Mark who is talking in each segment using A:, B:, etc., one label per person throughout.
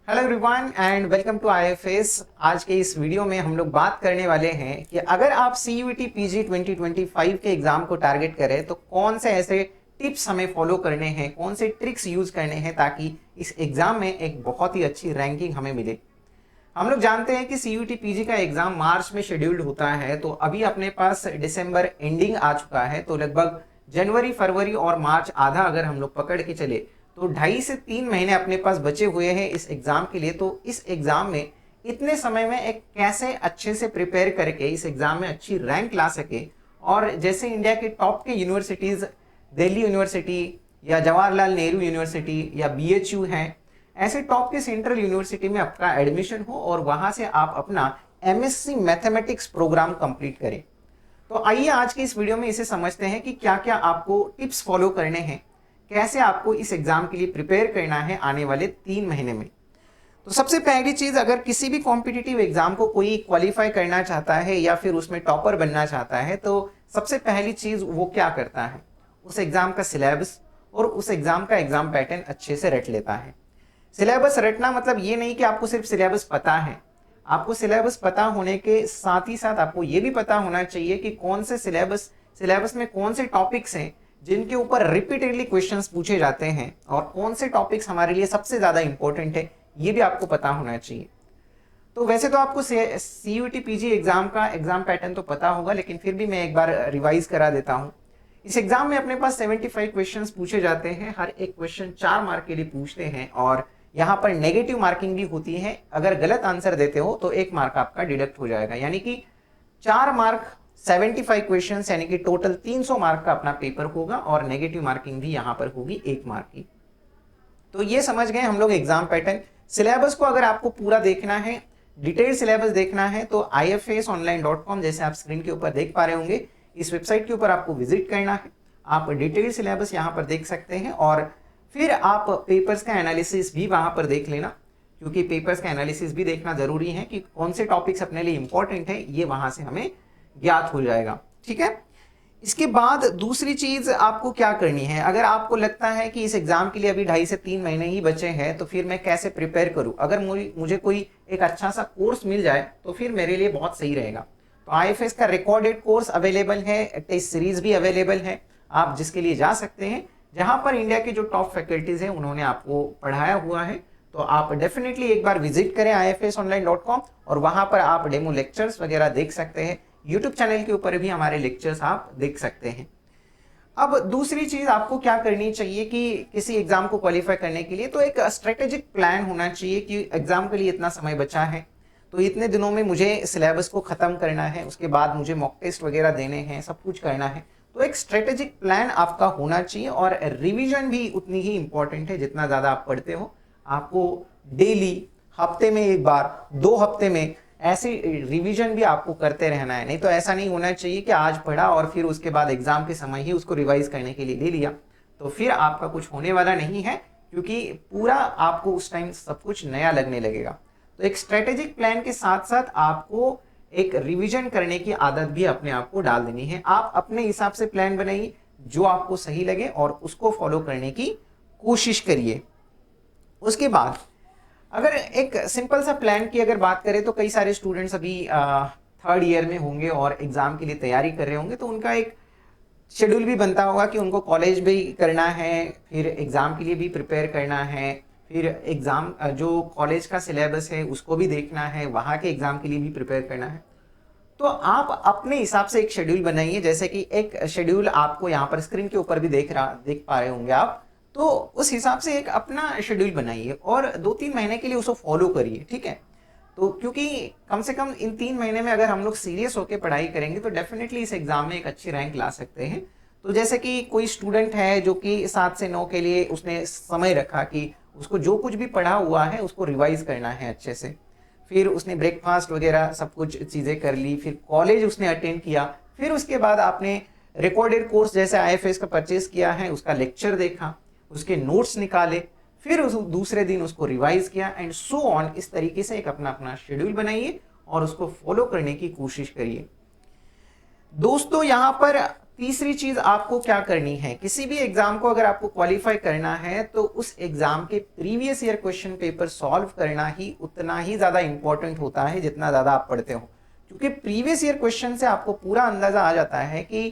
A: Hello everyone and welcome to IFS. आज के इस वीडियो में हम लोग बात करने वाले हैं कि अगर आप सीयूईटी पीजी 2025 के एग्जाम को टारगेट करें तो कौन से ऐसे टिप्स हमें फॉलो करने हैं, कौन से ट्रिक्स यूज करने हैं ताकि इस एग्जाम में एक बहुत ही अच्छी रैंकिंग हमें मिले। हम लोग जानते हैं कि सीयूईटी पीजी का एग्जाम मार्च में शेड्यूल्ड होता है, तो अभी अपने पास दिसंबर एंडिंग आ चुका है, तो लगभग जनवरी, फरवरी और मार्च आधा अगर हम लोग पकड़ के चले तो 2.5 से 3 महीने अपने पास बचे हुए हैं इस एग्जाम के लिए। तो इस एग्जाम में इतने समय में एक कैसे अच्छे से प्रिपेयर करके इस एग्जाम में अच्छी रैंक ला सके, और जैसे इंडिया के टॉप के यूनिवर्सिटीज दिल्ली यूनिवर्सिटी या जवाहरलाल नेहरू यूनिवर्सिटी या बीएचयू हैं, ऐसे टॉप के सेंट्रल यूनिवर्सिटी में आपका एडमिशन हो और वहां से आप अपना एमएससी मैथमेटिक्स प्रोग्राम कंप्लीट करें। तो आइए आज की इस वीडियो में इसे समझते हैं कि क्या क्या आपको टिप्स फॉलो करने हैं, कैसे आपको इस एग्जाम के लिए प्रिपेयर करना है आने वाले 3 महीने में। तो सबसे पहली चीज, अगर किसी भी कॉम्पिटिटिव एग्जाम को कोई क्वालिफाई करना चाहता है या फिर उसमें टॉपर बनना चाहता है, तो सबसे पहली चीज वो क्या करता है, उस एग्जाम का सिलेबस और उस एग्जाम का एग्जाम पैटर्न अच्छे से रट लेता है। सिलेबस रटना मतलब ये नहीं कि आपको सिर्फ सिलेबस पता है, आपको सिलेबस पता होने के साथ ही साथ आपको ये भी पता होना चाहिए कि कौन से सिलेबस में कौन से टॉपिक्स हैं जिनके ऊपर रिपीटेडली क्वेश्चंस पूछे जाते हैं और कौन से टॉपिक्स हमारे लिए सबसे ज्यादा इंपॉर्टेंट है, ये भी आपको पता होना चाहिए। तो वैसे तो आपको सीयूईटी पीजी एग्जाम का एग्जाम पैटर्न तो पता होगा, लेकिन फिर भी मैं एक बार रिवाइज करा देता हूँ। इस एग्जाम में अपने पास 75 क्वेश्चंस पूछे जाते हैं, हर एक क्वेश्चन 4 मार्क के लिए पूछते हैं और यहाँ पर नेगेटिव मार्किंग भी होती है। अगर गलत आंसर देते हो तो 1 मार्क आपका डिडक्ट हो जाएगा, यानी कि 4 मार्क 75 क्वेश्चंस, यानी कि टोटल 300 मार्क का अपना पेपर होगा और नेगेटिव मार्किंग भी यहाँ पर होगी 1 मार्क की। तो ये समझ गए हम लोग एग्जाम पैटर्न। सिलेबस को अगर आपको पूरा देखना है, डिटेल सिलेबस देखना है, तो ifasonline.com जैसे आप स्क्रीन के ऊपर देख पा रहे होंगे, इस वेबसाइट के ऊपर आपको विजिट करना है। आप डिटेल सिलेबस यहाँ पर देख सकते हैं और फिर आप पेपर्स का एनालिसिस भी वहां पर देख लेना, क्योंकि पेपर्स का एनालिसिस भी देखना जरूरी है कि कौन से टॉपिक्स अपने लिए इंपॉर्टेंट है, ये वहां से हमें ज्ञात हो जाएगा। ठीक है, इसके बाद दूसरी चीज आपको क्या करनी है, अगर आपको लगता है कि इस एग्जाम के लिए अभी 2.5 से 3 महीने ही बचे हैं तो फिर मैं कैसे प्रिपेयर करूं, अगर मुझे कोई एक अच्छा सा कोर्स मिल जाए तो फिर मेरे लिए बहुत सही रहेगा। तो आईएफएस का रिकॉर्डेड कोर्स अवेलेबल है, टेस्ट सीरीज भी अवेलेबल है, आप जिसके लिए जा सकते हैं, जहां पर इंडिया के जो टॉप फैकल्टीज हैं उन्होंने आपको पढ़ाया हुआ है। तो आप डेफिनेटली एक बार विजिट करें ifasonline.com और वहां पर आप डेमो लेक्चर्स वगैरह देख सकते हैं। यूट्यूब चैनल के ऊपर भी हमारे लेक्चर्स आप देख सकते हैं। अब दूसरी चीज आपको क्या करनी चाहिए कि किसी एग्जाम को क्वालिफाई करने के लिए तो एक स्ट्रेटेजिक प्लान होना चाहिए कि एग्जाम के लिए इतना समय बचा है, तो इतने दिनों में मुझे सिलेबस को खत्म करना है, उसके बाद मुझे मॉक टेस्ट वगैरह देने हैं, सब कुछ करना है। तो एक स्ट्रेटेजिक प्लान आपका होना चाहिए और रिवीजन भी उतनी ही इंपॉर्टेंट है जितना ज्यादा आप पढ़ते हो। आपको डेली, हफ्ते में एक बार, 2 हफ्ते में ऐसी रिवीजन भी आपको करते रहना है। नहीं तो ऐसा नहीं होना चाहिए कि आज पढ़ा और फिर उसके बाद एग्जाम के समय ही उसको रिवाइज करने के लिए ले लिया, तो फिर आपका कुछ होने वाला नहीं है, क्योंकि पूरा आपको उस टाइम सब कुछ नया लगने लगेगा। तो एक स्ट्रेटेजिक प्लान के साथ साथ आपको एक रिवीजन करने की आदत भी अपने आप को डाल देनी है। आप अपने हिसाब से प्लान बनाइए जो आपको सही लगे और उसको फॉलो करने की कोशिश करिए। उसके बाद अगर एक सिंपल सा प्लान की अगर बात करें तो कई सारे स्टूडेंट्स अभी 3rd ईयर में होंगे और एग्जाम के लिए तैयारी कर रहे होंगे, तो उनका एक शेड्यूल भी बनता होगा कि उनको कॉलेज भी करना है, फिर एग्जाम के लिए भी प्रिपेयर करना है, फिर एग्जाम जो कॉलेज का सिलेबस है उसको भी देखना है, वहाँ के एग्जाम के लिए भी प्रिपेयर करना है। तो आप अपने हिसाब से एक शेड्यूल बनाइए, जैसे कि एक शेड्यूल आपको यहाँ पर स्क्रीन के ऊपर भी देख पा रहे होंगे आप, तो उस हिसाब से एक अपना शेड्यूल बनाइए और 2-3 महीने के लिए उसको फॉलो करिए। ठीक है, तो क्योंकि कम से कम इन 3 महीने में अगर हम लोग सीरियस होकर पढ़ाई करेंगे तो डेफिनेटली इस एग्जाम में एक अच्छी रैंक ला सकते हैं। तो जैसे कि कोई स्टूडेंट है जो कि 7 से 9 के लिए उसने समय रखा कि उसको जो कुछ भी पढ़ा हुआ है उसको रिवाइज करना है अच्छे से, फिर उसने ब्रेकफास्ट वगैरह सब कुछ चीज़ें कर ली, फिर कॉलेज उसने अटेंड किया, फिर उसके बाद आपने रिकॉर्डेड कोर्स जैसे आईएफएस का परचेज किया है उसका लेक्चर देखा, उसके नोट्स निकाले, फिर उस दूसरे दिन उसको रिवाइज किया एंड सो ऑन। इस तरीके से एक अपना अपना शेड्यूल बनाइए और उसको फॉलो करने की कोशिश करिए। दोस्तों यहाँ पर तीसरी चीज आपको क्या करनी है, किसी भी एग्जाम को अगर आपको क्वालिफाई करना है तो उस एग्जाम के previous year question paper solve करना ही उतना ही ज्यादा इंपॉर्टेंट होता है जितना ज्यादा आप पढ़ते हो, क्योंकि प्रीवियस ईयर क्वेश्चन से आपको पूरा अंदाजा आ जाता है कि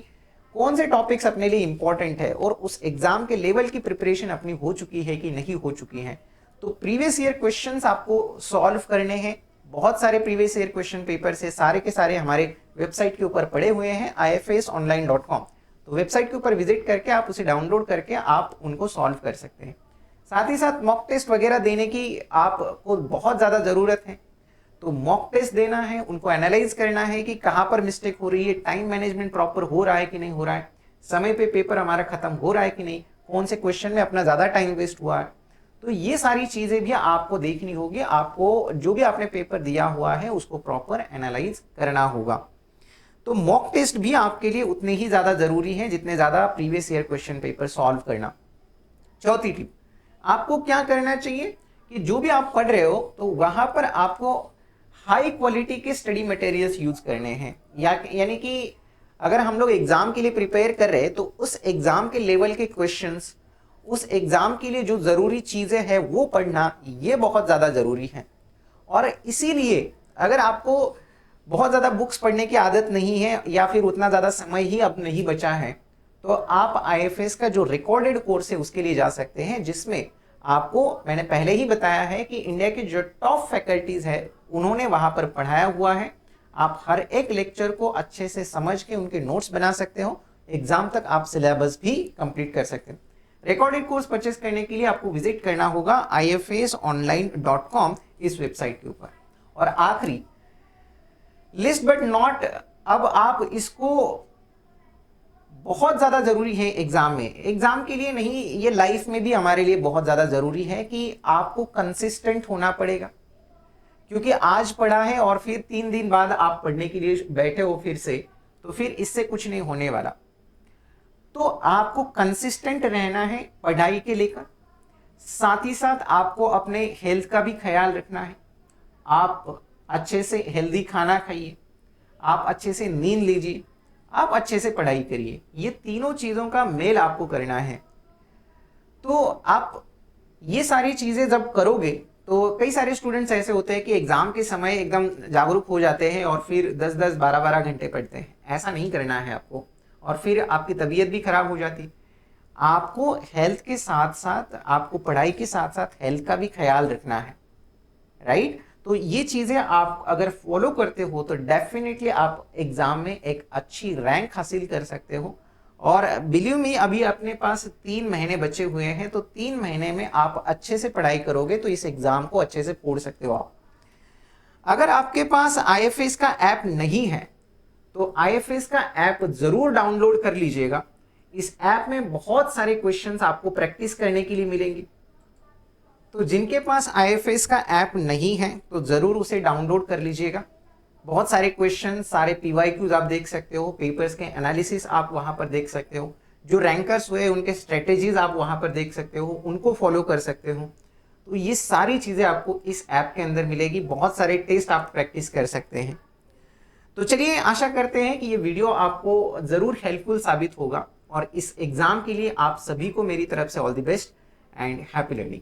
A: कौन से टॉपिक्स अपने लिए इंपॉर्टेंट है और उस एग्जाम के लेवल की प्रिपरेशन अपनी हो चुकी है कि नहीं हो चुकी है। तो प्रीवियस ईयर क्वेश्चंस आपको सॉल्व करने हैं। बहुत सारे प्रीवियस ईयर क्वेश्चन पेपर से सारे के सारे हमारे वेबसाइट के ऊपर पड़े हुए हैं ifasonline.com। तो वेबसाइट के ऊपर विजिट करके आप उसे डाउनलोड करके आप उनको सॉल्व कर सकते हैं। साथ ही साथ मॉक टेस्ट वगैरह देने की आपको बहुत ज़्यादा ज़रूरत है। तो मॉक टेस्ट देना है, उनको एनालाइज करना है कि कहाँ पर मिस्टेक हो रही है, टाइम मैनेजमेंट प्रॉपर हो रहा है कि नहीं हो रहा है, समय पे पेपर हमारा खत्म हो रहा है कि नहीं, कौन से क्वेश्चन में अपना ज़्यादा टाइम वेस्ट हुआ है। तो ये सारी चीजें भी आपको देखनी होगी, आपको जो भी आपने पेपर दिया हुआ है उसको प्रॉपर एनालाइज करना होगा। तो मॉक टेस्ट भी आपके लिए उतने ही ज्यादा जरूरी है जितने ज्यादा previous year question paper solve करना। चौथी टिप, आपको क्या करना चाहिए कि जो भी आप पढ़ रहे हो तो वहां पर आपको हाई क्वालिटी के स्टडी मटेरियल्स यूज करने हैं, यानी कि अगर हम लोग एग्जाम के लिए प्रिपेयर कर रहे हैं तो उस एग्जाम के लेवल के क्वेश्चंस, उस एग्जाम के लिए जो जरूरी चीजें हैं वो पढ़ना ये बहुत ज्यादा जरूरी है। और इसीलिए अगर आपको बहुत ज्यादा बुक्स पढ़ने की आदत नहीं है या फिर उतना ज्यादा समय ही अब नहीं बचा है तो आप आईएफएस का जो रिकॉर्डेड कोर्स है उसके लिए जा सकते हैं, जिसमें आपको मैंने पहले ही बताया है कि इंडिया के जो टॉप फैकल्टीज है उन्होंने वहां पर पढ़ाया हुआ है। आप हर एक लेक्चर को अच्छे से समझ के उनके नोट्स बना सकते हो, एग्जाम तक आप सिलेबस भी कंप्लीट कर सकते हो। रिकॉर्डेड कोर्स परचेस करने के लिए आपको विजिट करना होगा ifasonline.com इस वेबसाइट के ऊपर। और आखिरी लिस्ट बट नॉट, अब आप इसको बहुत ज्यादा जरूरी है एग्जाम में, एग्जाम के लिए नहीं, ये लाइफ में भी हमारे लिए बहुत ज्यादा जरूरी है कि आपको कंसिस्टेंट होना पड़ेगा। क्योंकि आज पढ़ा है और फिर 3 दिन बाद आप पढ़ने के लिए बैठे हो फिर से, तो फिर इससे कुछ नहीं होने वाला। तो आपको कंसिस्टेंट रहना है पढ़ाई के लेकर, साथ ही साथ आपको अपने हेल्थ का भी ख्याल रखना है। आप अच्छे से हेल्दी खाना खाइए, आप अच्छे से नींद लीजिए, आप अच्छे से पढ़ाई करिए। ये तीनों चीजों का मेल आपको करना है। तो आप ये सारी चीजें जब करोगे तो कई सारे स्टूडेंट्स ऐसे होते हैं कि एग्जाम के समय एकदम जागरूक हो जाते हैं और फिर 10-10, 12-12 घंटे पढ़ते हैं। ऐसा नहीं करना है आपको, और फिर आपकी तबीयत भी खराब हो जाती। आपको हेल्थ के साथ साथ, आपको पढ़ाई के साथ साथ हेल्थ का भी ख्याल रखना है, राइट। तो ये चीजें आप अगर फॉलो करते हो तो डेफिनेटली आप एग्जाम में एक अच्छी रैंक हासिल कर सकते हो। और बिलीव मी, अभी अपने पास 3 महीने बचे हुए हैं, तो 3 महीने में आप अच्छे से पढ़ाई करोगे तो इस एग्जाम को अच्छे से फोड़ सकते हो आप। अगर आपके पास आईएफएस का ऐप नहीं है तो आईएफएस का ऐप जरूर डाउनलोड कर लीजिएगा। इस ऐप में बहुत सारे क्वेश्चंस आपको प्रैक्टिस करने के लिए मिलेंगे। तो जिनके पास आईएफएस का ऐप नहीं है तो जरूर उसे डाउनलोड कर लीजिएगा। बहुत सारे क्वेश्चन, सारे पीवाईक्यूज आप देख सकते हो, पेपर्स के एनालिसिस आप वहां पर देख सकते हो, जो रैंकर्स हुए उनके स्ट्रेटेजीज आप वहां पर देख सकते हो, उनको फॉलो कर सकते हो। तो ये सारी चीजें आपको इस ऐप के अंदर मिलेगी। बहुत सारे टेस्ट आप प्रैक्टिस कर सकते हैं। तो चलिए, आशा करते हैं कि ये वीडियो आपको जरूर हेल्पफुल साबित होगा, और इस एग्जाम के लिए आप सभी को मेरी तरफ से all the best and happy learning.